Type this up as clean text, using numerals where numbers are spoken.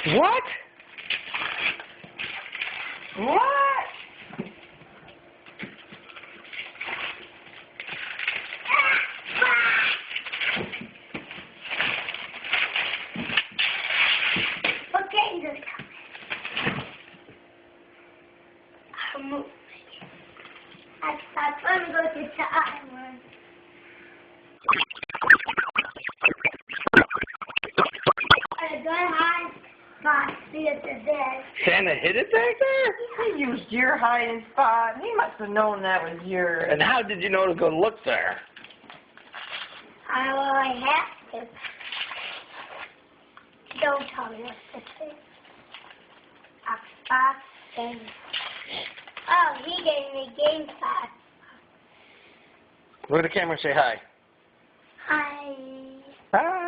What? What? Okay, just move. That's I'm going to the island. Go hide, but see it there. Santa hid it back there? He used your hiding spot. He must have known that was yours. And how did you know to go look there? I have to. Don't tell me what to say. Xbox game. Oh, he gave me Game Pass. Look at the camera and say hi. Hi. Hi.